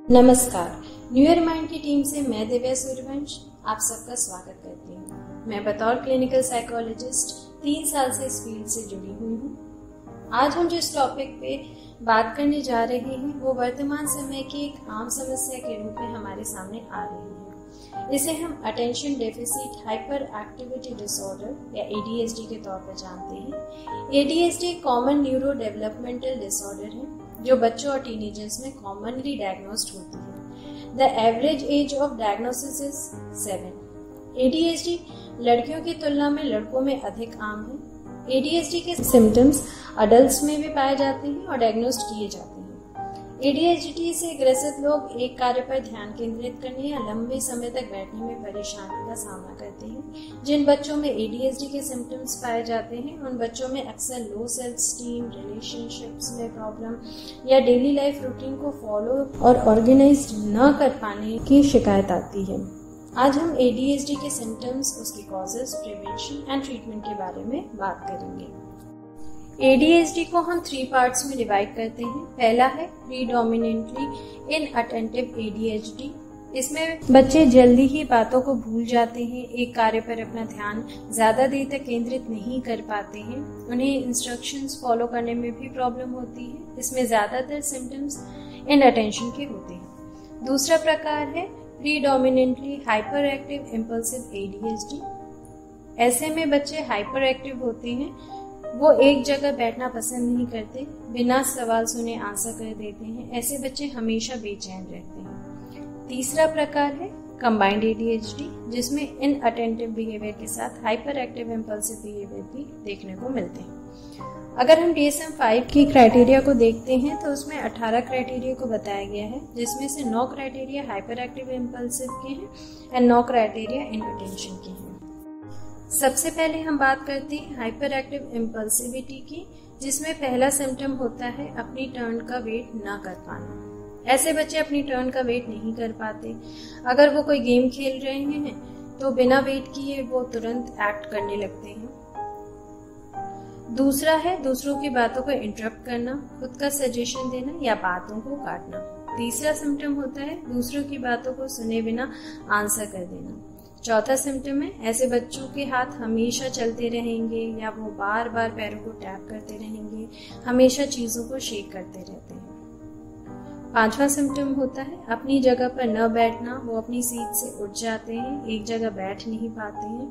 नमस्कार, new year mind की team से मैं दिव्या सूर्यवंश आप सबका स्वागत करती हूँ। मैं बतौर क्लिनिकल साइकोलॉजिस्ट 3 साल से इस फील्ड से जुड़ी हुई हूँ। आज हम जिस टॉपिक पे बात करने जा रहे हैं वो वर्तमान समय की एक आम समस्या के रूप में हमारे सामने आ रही है। इसे हम attention deficit hyper activity disorder या ADHD के तौर पर जानते हैं। ADHD common neuro developmental disorder है जो बच्चों और टीनेजर्स में कॉमनली डायग्नोस्ड होती है। The average age of diagnosis is 7। ADHD लड़कियों की तुलना में लड़कों में अधिक आम है। ADHD के सिम्टम्स अडल्ट्स में भी पाए जाते हैं और डायग्नोस्ड किए जाते हैं। ADHD से ग्रसित लोग एक कार्य पर ध्यान केंद्रित करने या लंबे समय तक बैठने में परेशानी का सामना करते हैं। जिन बच्चों में ADHD के सिम्टम्स पाए जाते हैं उन बच्चों में अक्सर लो सेल्फ स्टीम, रिलेशनशिप्स में प्रॉब्लम या डेली लाइफ रूटीन को फॉलो और ऑर्गेनाइज न कर पाने की शिकायत आती है। आज हम ADHD के सिम्टम्स, उसकी कॉजेज, प्रिवेंशन एंड ट्रीटमेंट के बारे में बात करेंगे। ADHD को हम 3 पार्ट्स में डिवाइड करते हैं। पहला है प्रीडोमिनेंटली इनअटेंटिव ADHD। इसमें बच्चे जल्दी ही बातों को भूल जाते हैं, एक कार्य पर अपना ध्यान ज्यादा देर तक केंद्रित नहीं कर पाते हैं, उन्हें इंस्ट्रक्शंस फॉलो करने में भी प्रॉब्लम होती है। इसमें ज्यादातर सिम्टम्स इनअटेंशन के होते हैं। दूसरा प्रकार है predominantly hyper active impulsive ADHD। ऐसे में बच्चे हाइपर एक्टिव होते हैं, वो एक जगह बैठना पसंद नहीं करते, बिना सवाल सुने आंसर कर देते हैं। ऐसे बच्चे हमेशा बेचैन रहते हैं। तीसरा प्रकार है कंबाइंड ADHD, जिसमें इनअटेंटिव बिहेवियर के साथ हाइपर एक्टिव इम्पल्सिव बिहेवियर भी देखने को मिलते हैं। अगर हम DSM-5 की क्राइटेरिया को देखते हैं तो उसमें 18 क्राइटेरिया को बताया गया है, जिसमें से 9 क्राइटेरिया हाइपर एक्टिव इम्पल्सिव के हैं और 9 क्राइटेरिया इनअटेंशन के हैं। सबसे पहले हम बात करते हैं हाइपर एक्टिव इम्पल्सिविटी की, जिसमें पहला सिम्टम होता है अपनी टर्न का वेट ना कर पाना। ऐसे बच्चे अपनी टर्न का वेट नहीं कर पाते। अगर वो कोई गेम खेल रहे हैं तो बिना वेट किए वो तुरंत एक्ट करने लगते हैं। दूसरा है दूसरों की बातों को इंटरप्ट करना, खुद का सजेशन देना या बातों को काटना। तीसरा सिम्टम होता है दूसरों की बातों को सुने बिना आंसर कर देना। चौथा सिम्टम है ऐसे बच्चों के हाथ हमेशा चलते रहेंगे या वो बार बार पैरों को टैप करते रहेंगे, हमेशा चीजों को शेक करते रहते हैं। पांचवा सिम्टम होता है अपनी जगह पर न बैठना, वो अपनी सीट से उठ जाते हैं, एक जगह बैठ नहीं पाते हैं।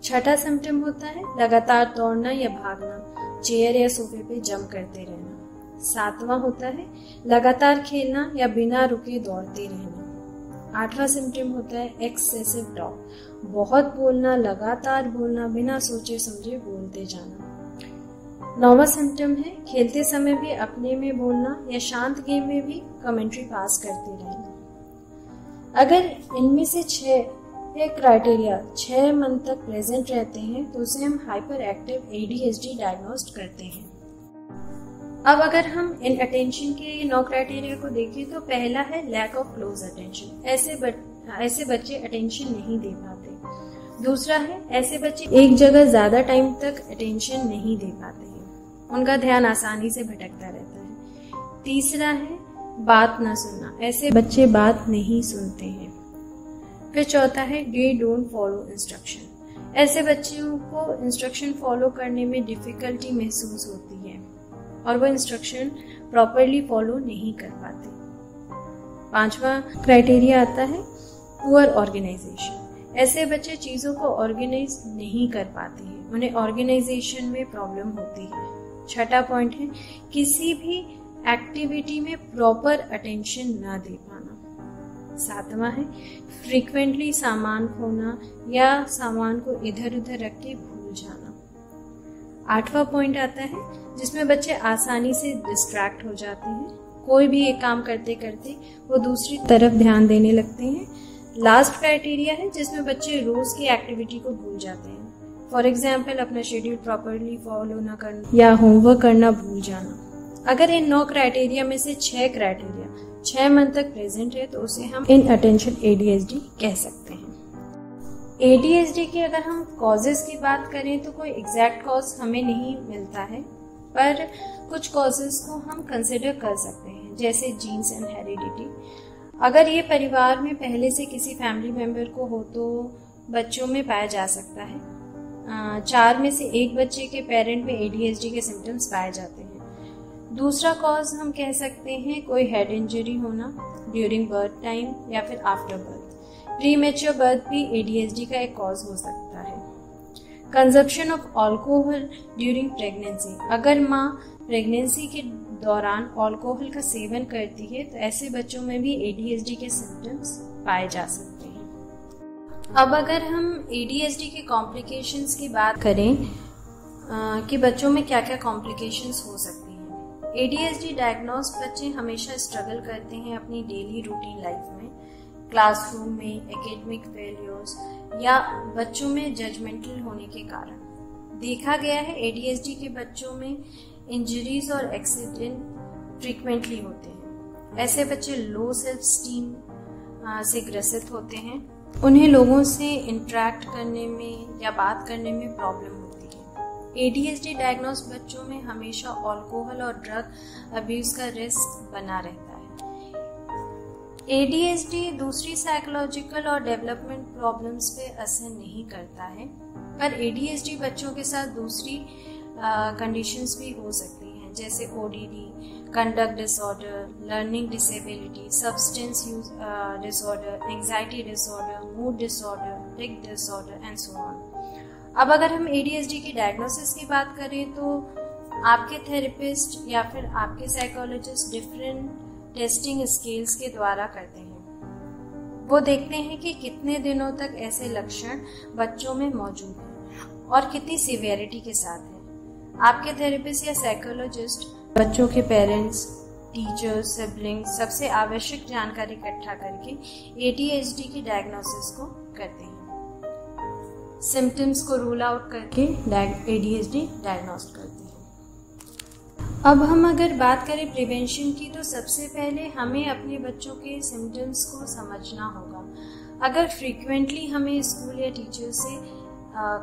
छठा सिम्टम होता है लगातार दौड़ना या भागना, चेयर या सोफे पे जंप करते रहना। सातवां होता है लगातार खेलना या बिना रुके दौड़ते रहना। आठवां सिम्टम होता है एक्सेसिव टॉक, बहुत बोलना, लगातार बोलना, बिना सोचे समझे बोलते जाना। नौवां सिम्टम है खेलते समय भी अपने में बोलना या शांत गेम में भी कमेंट्री पास करते रहना। अगर इनमें से 6 क्राइटेरिया 6 मंथ तक प्रेजेंट रहते हैं तो उसे हम हाइपर एक्टिव ADHD डायग्नोस्ड करते हैं। अब अगर हम इन अटेंशन के 9 क्राइटेरिया को देखें तो पहला है लैक ऑफ क्लोज अटेंशन। ऐसे बच्चे अटेंशन नहीं दे पाते। दूसरा है ऐसे बच्चे एक जगह ज्यादा टाइम तक अटेंशन नहीं दे पाते हैं, उनका ध्यान आसानी से भटकता रहता है। तीसरा है बात न सुनना, ऐसे बच्चे बात नहीं सुनते हैं। फिर चौथा है दे डोंट फॉलो इंस्ट्रक्शन। ऐसे बच्चों को इंस्ट्रक्शन फॉलो करने में डिफिकल्टी महसूस होती है और वो इंस्ट्रक्शन प्रॉपरली फॉलो नहीं कर पाते। पांचवा क्राइटेरिया आता है पुअर ऑर्गेनाइजेशन। ऐसे बच्चे चीजों को ऑर्गेनाइज नहीं कर पाते हैं, उन्हें ऑर्गेनाइजेशन में प्रॉब्लम होती है। छठा पॉइंट है किसी भी एक्टिविटी में प्रॉपर अटेंशन ना दे पाना। सातवां है फ्रीक्वेंटली सामान खोना या सामान को इधर उधर रख के भूल जाना। आठवां पॉइंट आता है जिसमें बच्चे आसानी से डिस्ट्रैक्ट हो जाते हैं, कोई भी एक काम करते करते वो दूसरी तरफ ध्यान देने लगते हैं। लास्ट क्राइटेरिया है जिसमें बच्चे रोज की एक्टिविटी को भूल जाते हैं। फॉर एग्जाम्पल अपना शेड्यूल प्रॉपरली फॉलो न करना या होमवर्क करना भूल जाना। अगर इन 9 क्राइटेरिया में से 6 क्राइटेरिया 6 मंथ तक प्रेजेंट है तो उसे हम इनअटेंशन ADHD कह सकते हैं। ADHD की अगर हम कॉजेज की बात करें तो कोई एग्जैक्ट कॉज हमें नहीं मिलता है, पर कुछ कॉजेज को हम कंसिडर कर सकते हैं। हैं, जैसे जीन्स एंड हेरिडिटी। अगर ये परिवार में पहले से किसी फैमिली मेंबर को हो तो बच्चों में पाया जा सकता है। 4 में से 1 बच्चे के पेरेंट में ADHD के सिम्टम्स पाए जाते हैं। दूसरा कॉज हम कह सकते हैं कोई हेड इंजरी होना ड्यूरिंग बर्थ टाइम या फिर आफ्टर बर्थ। प्रीमेच्योर बर्थ भी ADHD का एक कॉज हो सकता है। Consumption of alcohol during pregnancy. अगर माँ प्रेगनेंसी के दौरान अल्कोहल का सेवन करती है तो ऐसे बच्चों में भी ADHD के सिम्टम्स पाए जा सकते हैं। अब अगर हम ADHD के कॉम्प्लिकेशंस की बात करें कि बच्चों में क्या क्या कॉम्प्लिकेशंस हो सकती हैं। ADHD डायग्नोस्ड बच्चे हमेशा स्ट्रगल करते हैं अपनी डेली रूटीन लाइफ में, क्लासरूम में, एकेडमिक फेलियर्स या बच्चों में जजमेंटल होने के कारण। देखा गया है ADHD के बच्चों में इंजरीज और एक्सीडेंट फ्रीक्वेंटली होते हैं। ऐसे बच्चे लो सेल्फ स्टीम से ग्रसित होते हैं। उन्हें लोगों से इंटरेक्ट करने में या बात करने में प्रॉब्लम होती है। ADHD डायग्नोस्ड बच्चों में हमेशा अल्कोहल और ड्रग अब्यूज का रिस्क बना रहता है। ADHD दूसरी साइकोलॉजिकल और डेवलपमेंट प्रॉब्लम्स पे असर नहीं करता है, पर ADHD बच्चों के साथ दूसरी कंडीशंस भी हो सकती हैं, जैसे ODD, conduct disorder, learning disability, substance use disorder, anxiety disorder, mood disorder, tick disorder and so on. अब अगर हम ADHD की डायग्नोसिस की बात करें तो आपके थेरेपिस्ट या फिर आपके साइकोलॉजिस्ट डिफरेंट टेस्टिंग स्केल्स के द्वारा करते हैं। वो देखते हैं कि कितने दिनों तक ऐसे लक्षण बच्चों में मौजूद हैं और कितनी सीवियरिटी के साथ है। आपके थेरेपिस्ट या साइकोलॉजिस्ट बच्चों के पेरेंट्स, टीचर्स, सिबलिंग्स सबसे आवश्यक जानकारी इकट्ठा करके ADHD की डायग्नोसिस को करते हैं। सिम्टम्स को रूल आउट करके ADHD डायग्नोस करते हैं। अब हम अगर बात करें प्रिवेंशन की तो सबसे पहले हमें अपने बच्चों के सिम्टम्स को समझना होगा। अगर फ्रीक्वेंटली हमें स्कूल या टीचर से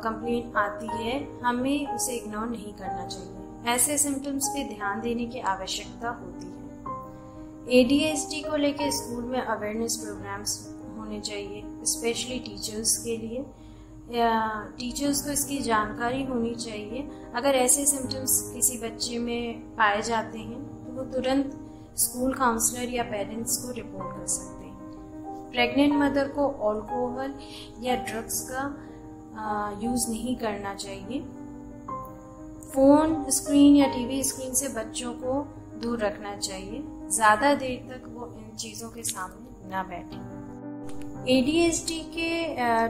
कंप्लेंट आती है, हमें उसे इग्नोर नहीं करना चाहिए। ऐसे सिम्टम्स पे ध्यान देने की आवश्यकता होती है। ADHD को लेकर स्कूल में अवेयरनेस प्रोग्राम्स होने चाहिए, स्पेशली टीचर्स के लिए। टीचर्स को इसकी जानकारी होनी चाहिए। अगर ऐसे सिम्टम्स किसी बच्चे में पाए जाते हैं तो वो तुरंत स्कूल काउंसलर या पेरेंट्स को रिपोर्ट कर सकते हैं। प्रेग्नेंट मदर को अल्कोहल या ड्रग्स का यूज़ नहीं करना चाहिए। फ़ोन स्क्रीन या टीवी स्क्रीन से बच्चों को दूर रखना चाहिए। ज़्यादा देर तक वो इन चीज़ों के सामने ना बैठें। ADHD के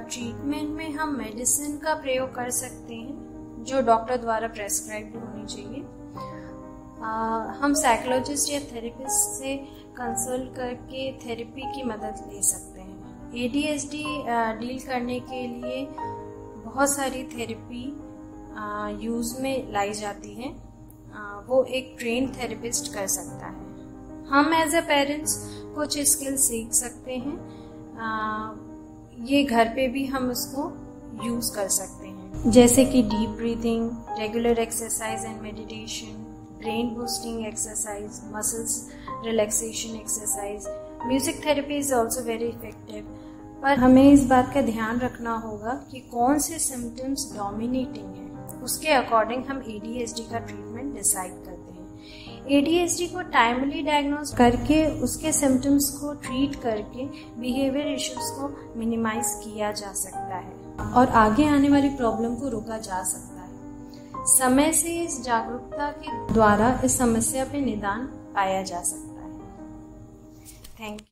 ट्रीटमेंट में हम मेडिसिन का प्रयोग कर सकते हैं जो डॉक्टर द्वारा प्रेस्क्राइब्ड होनी चाहिए। हम साइकोलॉजिस्ट या थेरेपिस्ट से कंसल्ट करके थेरेपी की मदद ले सकते हैं। ADHD डील करने के लिए बहुत सारी थेरेपी यूज़ में लाई जाती है। वो एक ट्रेन थेरेपिस्ट कर सकता है। हम एज ए पेरेंट्स कुछ स्किल सीख सकते हैं। ये घर पे भी हम उसको यूज़ कर सकते हैं, जैसे कि deep breathing, regular exercise and meditation, brain boosting exercise, muscles relaxation exercise. Music therapy is also very effective. पर हमें इस बात का ध्यान रखना होगा कि कौन से सिम्टम्स डोमिनेटिंग हैं, उसके अकॉर्डिंग हम ADHD का ट्रीटमेंट डिसाइड करते हैं। ADHD को टाइमली डायग्नोज करके उसके सिम्टम्स को ट्रीट करके बिहेवियर इश्यूज को मिनिमाइज किया जा सकता है और आगे आने वाली प्रॉब्लम को रोका जा सकता है। समय से इस जागरूकता के द्वारा इस समस्या पे निदान पाया जा सकता है। Thank you.